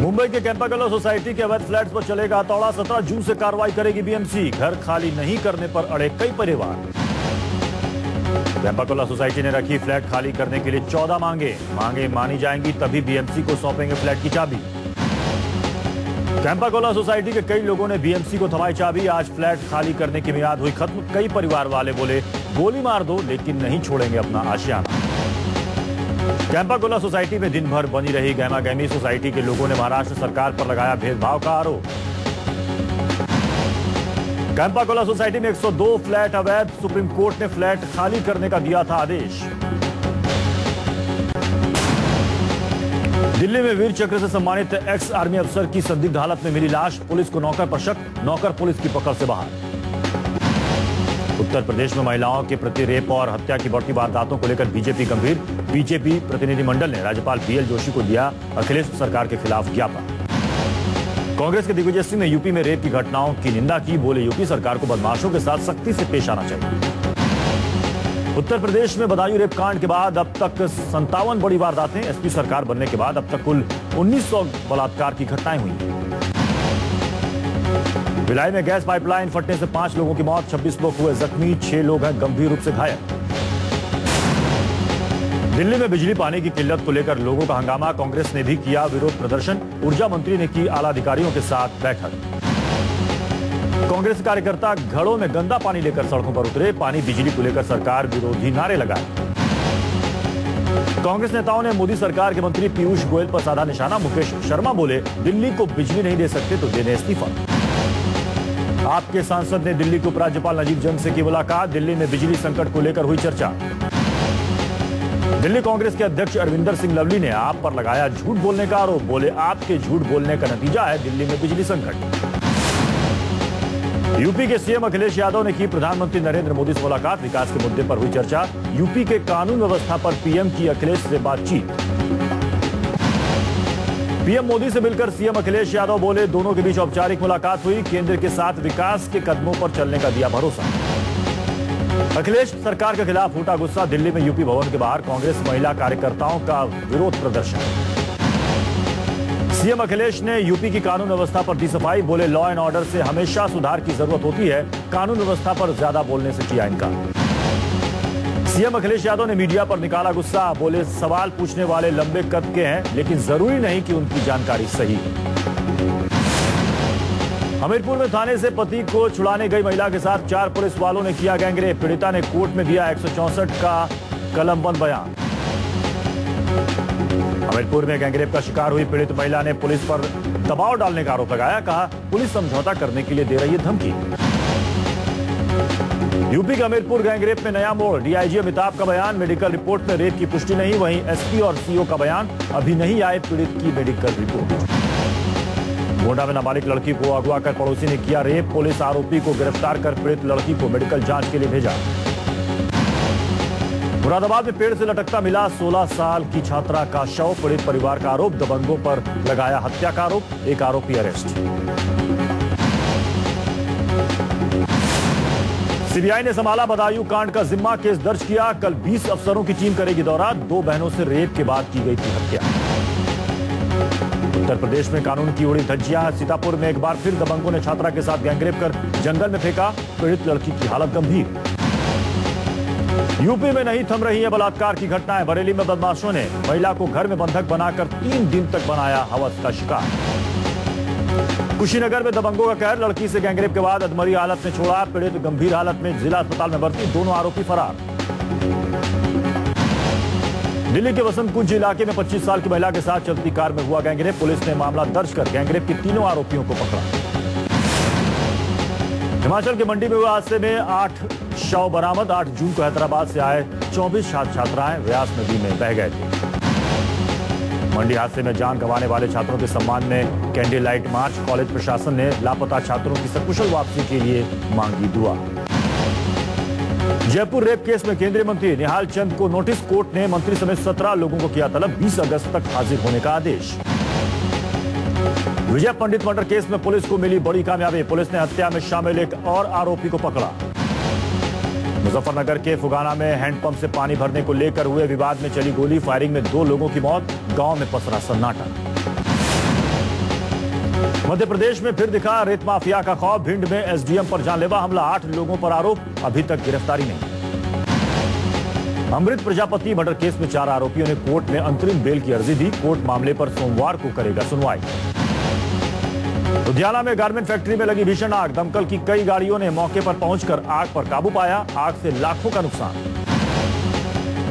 मुंबई के कैंपाकोला सोसाइटी के अवैध फ्लैट्स पर चलेगा हथौड़ा। 17 जून से कार्रवाई करेगी बीएमसी। घर खाली नहीं करने पर अड़े कई परिवार। कैंपाकोला सोसाइटी ने रखी फ्लैट खाली करने के लिए 14 मांगे मानी जाएंगी तभी बीएमसी को सौंपेंगे फ्लैट की चाबी। कैंपाकोला सोसाइटी के कई लोगों ने बीएमसी को थमाई चाबी। आज फ्लैट खाली करने की मियाद हुई खत्म। कई परिवार वाले बोले गोली मार दो लेकिन नहीं छोड़ेंगे अपना आशियाना। कैंपाकोला सोसाइटी में दिन भर बनी रही गहमा-गहमी। सोसाइटी के लोगों ने महाराष्ट्र सरकार पर लगाया भेदभाव का आरोप। कैंपाकोला सोसाइटी में 102 फ्लैट अवैध। सुप्रीम कोर्ट ने फ्लैट खाली करने का दिया था आदेश। दिल्ली में वीर चक्र से सम्मानित एक्स आर्मी अफसर की संदिग्ध हालत में मिली लाश। पुलिस को नौकर पर शक। नौकर पुलिस की पकड़ से बाहर। उत्तर प्रदेश में महिलाओं के प्रति रेप और हत्या की बढ़ती वारदातों को लेकर बीजेपी गंभीर। बीजेपी प्रतिनिधिमंडल ने राज्यपाल बीएल जोशी को दिया अखिलेश सरकार के खिलाफ ज्ञापन। कांग्रेस के दिग्विजय सिंह ने यूपी में रेप की घटनाओं की निंदा की। बोले यूपी सरकार को बदमाशों के साथ सख्ती से पेश आना चाहिए। उत्तर प्रदेश में बदायूं रेप कांड के बाद अब तक 57 बड़ी वारदातें। एसपी सरकार बनने के बाद अब तक कुल 1900 बलात्कार की घटनाएं हुई। भिलाई में गैस पाइपलाइन फटने से 5 लोगों की मौत। 26 लोग हुए जख्मी। 6 लोग हैं गंभीर रूप से घायल। दिल्ली में बिजली पानी की किल्लत को लेकर लोगों का हंगामा। कांग्रेस ने भी किया विरोध प्रदर्शन। ऊर्जा मंत्री ने की आला अधिकारियों के साथ बैठक। कांग्रेस कार्यकर्ता घड़ों में गंदा पानी लेकर सड़कों पर उतरे। पानी बिजली को लेकर सरकार विरोधी नारे लगाए। कांग्रेस नेताओं ने मोदी सरकार के मंत्री पीयूष गोयल पर साधा निशाना। मुकेश शर्मा बोले दिल्ली को बिजली नहीं दे सकते तो दे दें इस्तीफा। आपके सांसद ने दिल्ली के उपराज्यपाल नजीब जंग से की मुलाकात। दिल्ली में बिजली संकट को लेकर हुई चर्चा। दिल्ली कांग्रेस के अध्यक्ष अरविंदर सिंह लवली ने आप पर लगाया झूठ बोलने का आरोप। बोले आपके झूठ बोलने का नतीजा है दिल्ली में बिजली संकट। यूपी के सीएम अखिलेश यादव ने की प्रधानमंत्री नरेंद्र मोदी से मुलाकात। विकास के मुद्दे पर हुई चर्चा। यूपी के कानून व्यवस्था पर पीएम की अखिलेश से बातचीत। पीएम मोदी से मिलकर सीएम अखिलेश यादव बोले दोनों के बीच औपचारिक मुलाकात हुई। केंद्र के साथ विकास के कदमों पर चलने का दिया भरोसा। अखिलेश सरकार के खिलाफ फूटा गुस्सा। दिल्ली में यूपी भवन के बाहर कांग्रेस महिला कार्यकर्ताओं का विरोध प्रदर्शन। सीएम अखिलेश ने यूपी की कानून व्यवस्था पर दी सफाई। बोले लॉ एंड ऑर्डर से हमेशा सुधार की जरूरत होती है। कानून व्यवस्था पर ज्यादा बोलने से किया इनकार। सीएम अखिलेश यादव ने मीडिया पर निकाला गुस्सा। बोले सवाल पूछने वाले लंबे कद के हैं लेकिन जरूरी नहीं कि उनकी जानकारी सही है। हमीरपुर में थाने से पति को छुड़ाने गई महिला के साथ 4 पुलिस वालों ने किया गैंगरेप। पीड़िता ने कोर्ट में दिया 164 का कलमबंद बयान। हमीरपुर में गैंगरेप का शिकार हुई पीड़ित महिला ने पुलिस पर दबाव डालने का आरोप लगाया। कहा पुलिस समझौता करने के लिए दे रही है धमकी। यूपी के हमीरपुर गैंगरेप में नया मोड़। डीआईजी अमिताभ का बयान। मेडिकल रिपोर्ट में रेप की पुष्टि नहीं। वहीं एसपी और सीओ का बयान। अभी नहीं आए पीड़ित की मेडिकल रिपोर्ट। गोंडा में नाबालिग लड़की को अगवा कर पड़ोसी ने किया रेप। पुलिस आरोपी को गिरफ्तार कर पीड़ित लड़की को मेडिकल जांच के लिए भेजा। मुरादाबाद में पेड़ से लटकता मिला 16 साल की छात्रा का शव। पीड़ित परिवार का आरोप। दबंगों पर लगाया हत्या का आरोप। एक आरोपी अरेस्ट। सीबीआई ने संभाला बदायूं कांड का जिम्मा। केस दर्ज किया। कल 20 अफसरों की टीम करेगी दौरा। 2 बहनों से रेप के बाद की गई थी हत्या। उत्तर प्रदेश में कानून की उड़ी धज्जियां। सीतापुर में एक बार फिर दबंगों ने छात्रा के साथ गैंगरेप कर जंगल में फेंका। पीड़ित लड़की की हालत गंभीर। यूपी में नहीं थम रही है बलात्कार की घटनाएं। बरेली में बदमाशों ने महिला को घर में बंधक बनाकर 3 दिन तक बनाया हवस का शिकार। कुशीनगर में दबंगों का कहर। लड़की से गैंगरेप के बाद अधमरी हालत में छोड़ा। पीड़ित गंभीर हालत में जिला अस्पताल में भर्ती। दोनों आरोपी फरार। दिल्ली के वसंत कुंज इलाके में 25 साल की महिला के साथ चलती कार में हुआ गैंगरेप। पुलिस ने मामला दर्ज कर गैंगरेप के 3 आरोपियों को पकड़ा। हिमाचल के मंडी में हुए हादसे में 8 शव बरामद। 8 जून को हैदराबाद से आए 24 छात्राएं व्यास नदी में बह गए थे। मंडी हादसे में जान गंवाने वाले छात्रों के सम्मान में कैंडल लाइट मार्च। कॉलेज प्रशासन ने लापता छात्रों की सकुशल वापसी के लिए मांगी दुआ। जयपुर रेप केस में केंद्रीय मंत्री निहाल चंद को नोटिस। कोर्ट ने मंत्री समेत 17 लोगों को किया तलब। 20 अगस्त तक हाजिर होने का आदेश। विजय पंडित मर्डर केस में पुलिस को मिली बड़ी कामयाबी। पुलिस ने हत्या में शामिल एक और आरोपी को पकड़ा। मुजफ्फरनगर के फुगाना में हैंडपंप से पानी भरने को लेकर हुए विवाद में चली गोली। फायरिंग में 2 लोगों की मौत। गांव में पसरा सन्नाटा। मध्य प्रदेश में फिर दिखा रेत माफिया का खौफ। भिंड में एसडीएम पर जानलेवा हमला, 8 लोगों पर आरोप, अभी तक गिरफ्तारी नहीं। अमृत प्रजापति मर्डर केस में 4 आरोपियों ने कोर्ट में अंतरिम बेल की अर्जी दी। कोर्ट मामले पर सोमवार को करेगा सुनवाई। लुधियाना में गारमेंट फैक्ट्री में लगी भीषण आग। दमकल की कई गाड़ियों ने मौके पर पहुंचकर आग पर काबू पाया। आग से लाखों का नुकसान।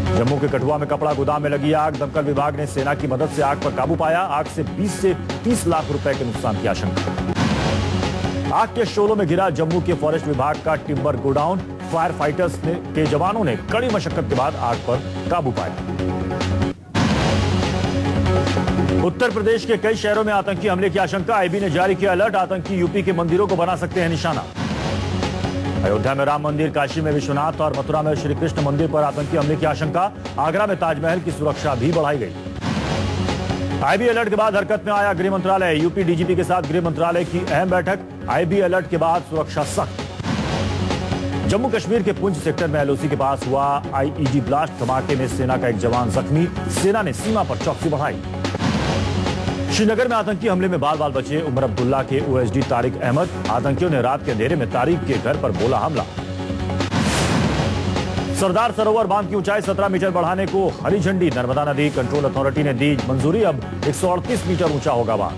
जम्मू के कठुआ में कपड़ा गोदाम में लगी आग। दमकल विभाग ने सेना की मदद से आग पर काबू पाया। आग से 20 से 30 लाख रुपए के नुकसान की आशंका। आग के शोलों में गिरा जम्मू के फॉरेस्ट विभाग का टिम्बर गोडाउन। फायर फाइटर्स के जवानों ने कड़ी मशक्कत के बाद आग पर काबू पाया। उत्तर प्रदेश के कई शहरों में आतंकी हमले की आशंका। आईबी ने जारी किया अलर्ट। आतंकी यूपी के मंदिरों को बना सकते हैं निशाना। अयोध्या में राम मंदिर, काशी में विश्वनाथ और मथुरा में श्री कृष्ण मंदिर पर आतंकी हमले की आशंका। आगरा में ताजमहल की सुरक्षा भी बढ़ाई गई। आईबी अलर्ट के बाद हरकत में आया गृह मंत्रालय। यूपी डीजीपी के साथ गृह मंत्रालय की अहम बैठक। आईबी अलर्ट के बाद सुरक्षा सख्त। जम्मू कश्मीर के पुंछ सेक्टर में एलओसी के पास हुआ आईईडी ब्लास्ट। धमाके में सेना का एक जवान जख्मी। सेना ने सीमा पर चौकसी बढ़ाई। श्रीनगर में आतंकी हमले में बाल बाल बचे उमर अब्दुल्ला के ओएसडी तारिक अहमद। आतंकियों ने रात के अंधेरे में तारिक के घर पर बोला हमला। सरदार सरोवर बांध की ऊंचाई 17 मीटर बढ़ाने को हरी झंडी। नर्मदा नदी कंट्रोल अथॉरिटी ने दी मंजूरी। अब 138 मीटर ऊंचा होगा बांध।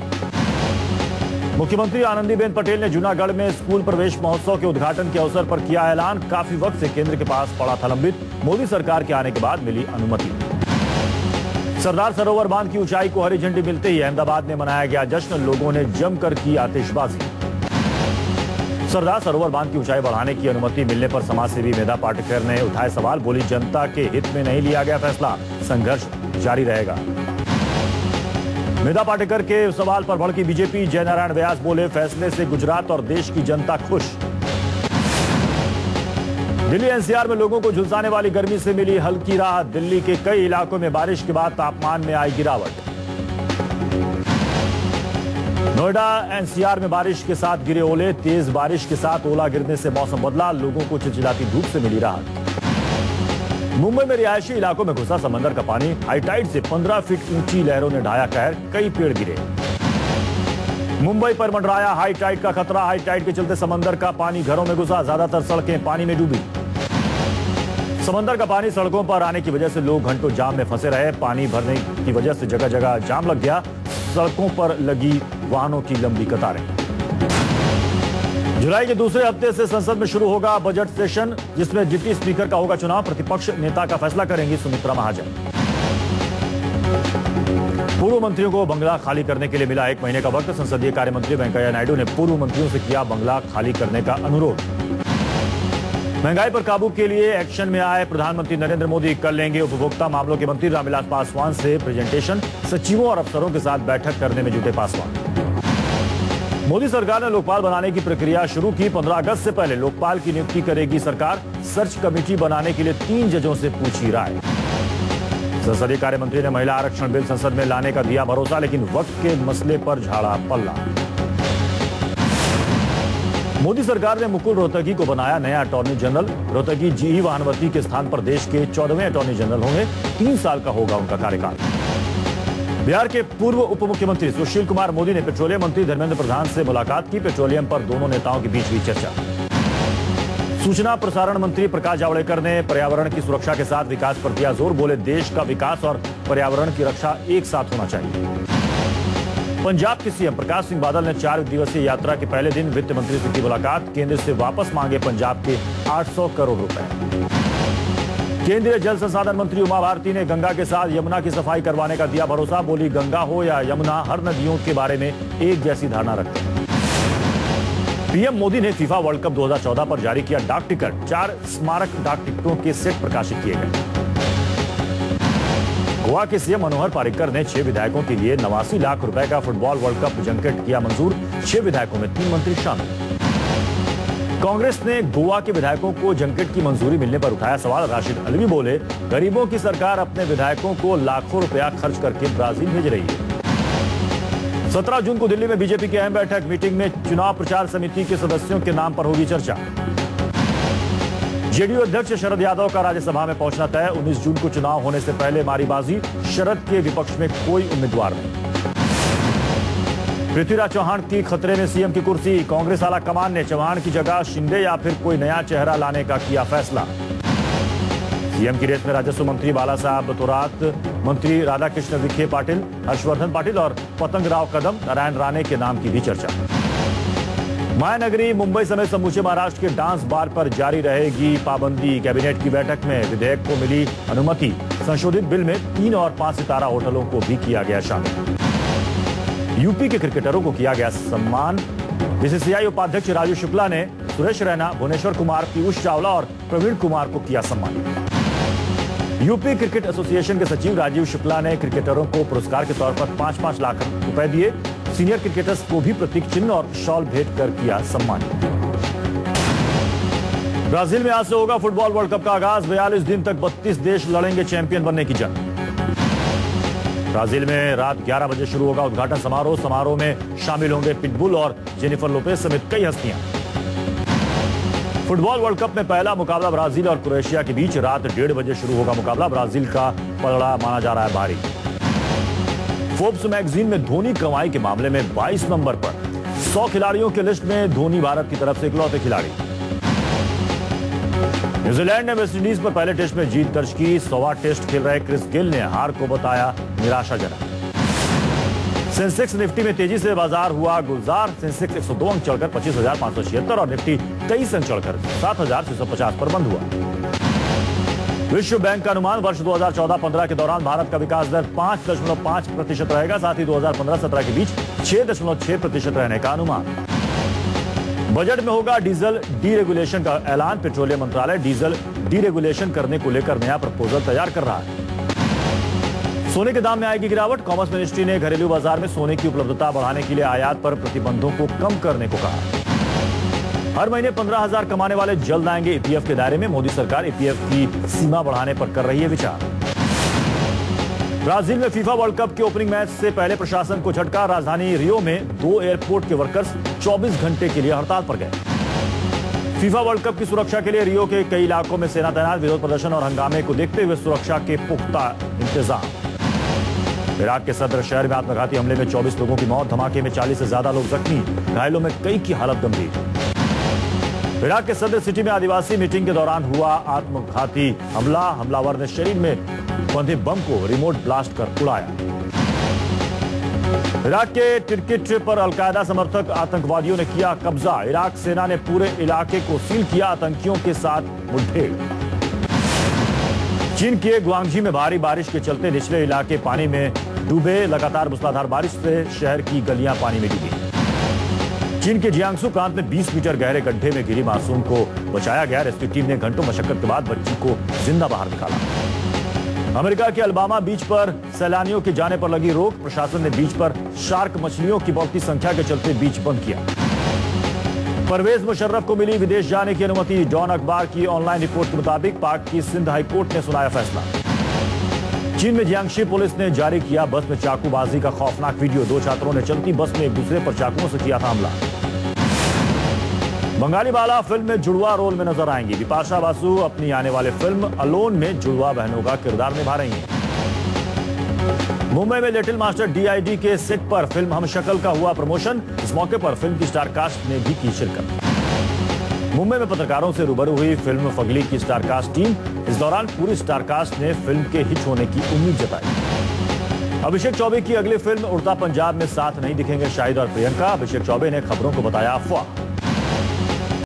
मुख्यमंत्री आनंदीबेन पटेल ने जूनागढ़ में स्कूल प्रवेश महोत्सव के उद्घाटन के अवसर पर किया ऐलान। काफी वक्त से केंद्र के पास पड़ा था लंबित। मोदी सरकार के आने के बाद मिली अनुमति। सरदार सरोवर बांध की ऊंचाई को हरी झंडी मिलते ही अहमदाबाद में मनाया गया जश्न। लोगों ने जमकर की आतिशबाजी। सरदार सरोवर बांध की ऊंचाई बढ़ाने की अनुमति मिलने पर समाजसेवी मेधा पाटेकर ने उठाए सवाल। बोली, जनता के हित में नहीं लिया गया फैसला, संघर्ष जारी रहेगा। मेधा पाटेकर के सवाल पर भड़की बीजेपी। जयनारायण व्यास बोले, फैसले से गुजरात और देश की जनता खुश। दिल्ली एनसीआर में लोगों को झुलसाने वाली गर्मी से मिली हल्की राहत। दिल्ली के कई इलाकों में बारिश के बाद तापमान में आई गिरावट। नोएडा एनसीआर में बारिश के साथ गिरे ओले। तेज बारिश के साथ ओला गिरने से मौसम बदला। लोगों को चिलचिलाती धूप से मिली राहत। मुंबई में रिहायशी इलाकों में घुसा समंदर का पानी। हाईटाइड से 15 फीट ऊंची लहरों ने ढाया कहर। कई पेड़ गिरे। मुंबई पर मंडराया हाई टाइड का खतरा। हाई टाइड के चलते समंदर का पानी घरों में घुसा। ज्यादातर सड़कें पानी में डूबी। समंदर का पानी सड़कों पर आने की वजह से लोग घंटों जाम में फंसे रहे। पानी भरने की वजह से जगह जगह जाम लग गया। सड़कों पर लगी वाहनों की लंबी कतारें। जुलाई के दूसरे हफ्ते से संसद में शुरू होगा बजट सेशन, जिसमें डिप्टी स्पीकर का होगा चुनाव। प्रतिपक्ष नेता का फैसला करेंगी सुमित्रा महाजन। पूर्व मंत्रियों को बंगला खाली करने के लिए मिला 1 महीने का वक्त। संसदीय कार्य मंत्री वेंकैया नायडू ने पूर्व मंत्रियों से किया बंगला खाली करने का अनुरोध। महंगाई पर काबू के लिए एक्शन में आए प्रधानमंत्री नरेंद्र मोदी। कल लेंगे उपभोक्ता मामलों के मंत्री रामविलास पासवान से प्रेजेंटेशन। सचिवों और अफसरों के साथ बैठक करने में जुटे पासवान। मोदी सरकार ने लोकपाल बनाने की प्रक्रिया शुरू की। 15 अगस्त से पहले लोकपाल की नियुक्ति करेगी सरकार। सर्च कमेटी बनाने के लिए 3 जजों से पूछी राय। संसदीय कार्य मंत्री ने महिला आरक्षण बिल संसद में लाने का दिया भरोसा, लेकिन वक्त के मसले पर झाड़ा पल्ला। मोदी सरकार ने मुकुल रोहतगी को बनाया नया अटॉर्नी जनरल। रोहतगी जी वाहनवती के स्थान पर देश के 14वें अटॉर्नी जनरल होंगे। 3 साल का होगा उनका कार्यकाल। बिहार के पूर्व उप मुख्यमंत्री सुशील कुमार मोदी ने पेट्रोलियम मंत्री धर्मेंद्र प्रधान से मुलाकात की। पेट्रोलियम पर दोनों नेताओं के बीच हुई चर्चा। सूचना प्रसारण मंत्री प्रकाश जावड़ेकर ने पर्यावरण की सुरक्षा के साथ विकास पर दिया जोर। बोले, देश का विकास और पर्यावरण की रक्षा एक साथ होना चाहिए। पंजाब के सीएम प्रकाश सिंह बादल ने 4 दिवसीय यात्रा के पहले दिन वित्त मंत्री से की मुलाकात। केंद्र से वापस मांगे पंजाब के 800 करोड़ रुपए। केंद्रीय जल संसाधन मंत्री उमा भारती ने गंगा के साथ यमुना की सफाई करवाने का दिया भरोसा। बोली, गंगा हो या यमुना, हर नदियों के बारे में एक जैसी धारणा रखते हैं। पीएम मोदी ने फीफा वर्ल्ड कप 2014 पर जारी किया डाक टिकट। 4 स्मारक डाक टिकटों के सेट प्रकाशित किए गए। गोवा के सीएम मनोहर पर्रिकर ने 6 विधायकों के लिए 89 लाख रुपए का फुटबॉल वर्ल्ड कप जंकेट किया मंजूर। 6 विधायकों में 3 मंत्री शामिल। कांग्रेस ने गोवा के विधायकों को जंकेट की मंजूरी मिलने पर उठाया सवाल। राशिद अलवी बोले, गरीबों की सरकार अपने विधायकों को लाखों रुपया खर्च करके ब्राजील भेज रही है। 17 जून को दिल्ली में बीजेपी की अहम बैठक। मीटिंग में चुनाव प्रचार समिति के सदस्यों के नाम पर होगी चर्चा। जेडीयू अध्यक्ष शरद यादव का राज्यसभा में पहुंचना तय। 19 जून को चुनाव होने से पहले मारी बाजी। शरद के विपक्ष में कोई उम्मीदवार नहीं। पृथ्वीराज चौहान की खतरे में सीएम की कुर्सी। कांग्रेस आला कमान ने चौहान की जगह शिंदे या फिर कोई नया चेहरा लाने का किया फैसला। सीएम की रेस में राजस्व मंत्री बाला साहब थोरात, मंत्री राधाकृष्ण विखे पाटिल, हर्षवर्धन पाटिल और पतंग राव कदम, नारायण राणे के नाम की भी चर्चा। मायानगरी मुंबई समेत समूचे महाराष्ट्र के डांस बार पर जारी रहेगी पाबंदी। कैबिनेट की बैठक में विधेयक को मिली अनुमति। संशोधित बिल में 3 और 5 सितारा होटलों को भी किया गया शामिल। यूपी के क्रिकेटरों को किया गया सम्मान। बीसीसीआई उपाध्यक्ष राजीव शुक्ला ने सुरेश रैना, भुवनेश्वर कुमार, पीयूष चावला और प्रवीण कुमार को किया सम्मानित। यूपी क्रिकेट एसोसिएशन के सचिव राजीव शुक्ला ने क्रिकेटरों को पुरस्कार के तौर पर 5-5 लाख रुपए दिए। सीनियर क्रिकेटर्स को भी प्रतीक चिन्ह और शॉल भेंट कर किया सम्मानित। ब्राजील में आज से होगा फुटबॉल वर्ल्ड कप का आगाज। 42 दिन तक 32 देश लड़ेंगे चैंपियन बनने की जंग। ब्राजील में रात 11 बजे शुरू होगा उद्घाटन समारोह। समारोह में शामिल होंगे पिटबुल और जेनिफर लोपेज समेत कई हस्तियां। फुटबॉल वर्ल्ड कप में पहला मुकाबला ब्राजील और क्रोएशिया के बीच रात 1:30 बजे शुरू होगा मुकाबला। ब्राजील का पलड़ा माना जा रहा है भारी। फोर्ब्स मैगजीन में धोनी कमाई के मामले में 22 नंबर पर 100 खिलाड़ियों की लिस्ट में धोनी भारत की तरफ से इकलौते खिलाड़ी। न्यूजीलैंड ने वेस्टइंडीज पर पहले टेस्ट में जीत दर्ज की। 100वां टेस्ट खेल रहे क्रिस गेल ने हार को बताया निराशाजनक। सेंसेक्स निफ्टी में तेजी से बाजार हुआ गुलजार। सेंसेक्स 102 अंक चढ़कर 25,576 और निफ्टी 23 अंक चढ़कर 7,650 पर बंद हुआ। विश्व बैंक का अनुमान वर्ष 2014-15 के दौरान भारत का विकास दर 5.5% रहेगा। साथ ही 2015-17 के बीच 6.6% रहने का अनुमान। बजट में होगा डीजल डीरेगुलेशन का ऐलान। पेट्रोलियम मंत्रालय डीजल डीरेगुलेशन करने को लेकर नया प्रपोजल तैयार कर रहा है। सोने के दाम में आएगी गिरावट। कॉमर्स मिनिस्ट्री ने घरेलू बाजार में सोने की उपलब्धता बढ़ाने के लिए आयात पर प्रतिबंधों को कम करने को कहा। हर महीने 15,000 कमाने वाले जल्द आएंगे ईपीएफ के दायरे में। मोदी सरकार ईपीएफ की सीमा बढ़ाने पर कर रही है विचार। ब्राजील में फीफा वर्ल्ड कप के ओपनिंग मैच से पहले प्रशासन को झटका। राजधानी रियो में 2 एयरपोर्ट के वर्कर्स 24 घंटे के लिए हड़ताल पर गए। फीफा वर्ल्ड कप की सुरक्षा के लिए रियो के कई इलाकों में सेना तैनात। विरोध प्रदर्शन और हंगामे को देखते हुए सुरक्षा के पुख्ता इंतजाम। इराक के सदर शहर में आत्मघाती हमले में 24 लोगों की मौत। धमाके में 40 से ज्यादा लोग जख्मी। घायलों में कई की हालत गंभीर। इराक के सदर सिटी में आदिवासी मीटिंग के दौरान हुआ आत्मघाती हमला। हमलावर ने शरीर में बंधे बम को रिमोट ब्लास्ट कर उड़ाया। इराक के टिरकिट पर अलकायदा समर्थक आतंकवादियों ने किया कब्जा। इराक सेना ने पूरे इलाके को सील किया। आतंकियों के साथ मुठभेड़। चीन के ग्वांगझी में भारी बारिश के चलते निचले इलाके पानी में डूबे। लगातार मूसलाधार बारिश से शहर की गलियां पानी में डूबी। चीन के जियांगसू प्रांत में 20 मीटर गहरे गड्ढे में गिरी मासूम को बचाया गया। रेस्क्यू टीम ने घंटों मशक्कत के बाद बच्ची को जिंदा बाहर निकाला। अमेरिका के अल्बामा बीच पर सैलानियों के जाने पर लगी रोक। प्रशासन ने बीच पर शार्क मछलियों की बढ़ती संख्या के चलते बीच बंद किया। परवेज मुशर्रफ को मिली विदेश जाने की अनुमति। डॉन अखबार की ऑनलाइन रिपोर्ट के मुताबिक पाक की सिंध हाईकोर्ट ने सुनाया फैसला। चीन में जियांगशी पुलिस ने जारी किया बस में चाकूबाजी का खौफनाक वीडियो। 2 छात्रों ने चलती बस में एक दूसरे पर चाकुओं से किया था हमला। बंगाली बाला फिल्म में जुड़वा रोल में नजर आएंगी। बिपाशा बासु अपनी आने वाले फिल्म अलोन में जुड़वा बहनों का किरदार निभा रही हैं। मुंबई में लिटिल मास्टर डीआईडी के सेट पर फिल्म हम शक्ल का हुआ प्रमोशन। इस मौके पर फिल्म की स्टार कास्ट ने भी की शिरकत। मुंबई में पत्रकारों से रूबरू हुई फिल्म फगली की स्टार कास्ट टीम। इस दौरान पूरी स्टार कास्ट ने फिल्म के हिट होने की उम्मीद जताई। अभिषेक चौबे की अगली फिल्म उड़ता पंजाब में साथ नहीं दिखेंगे शाहिद और प्रियंका। अभिषेक चौबे ने खबरों को बताया अफवाह।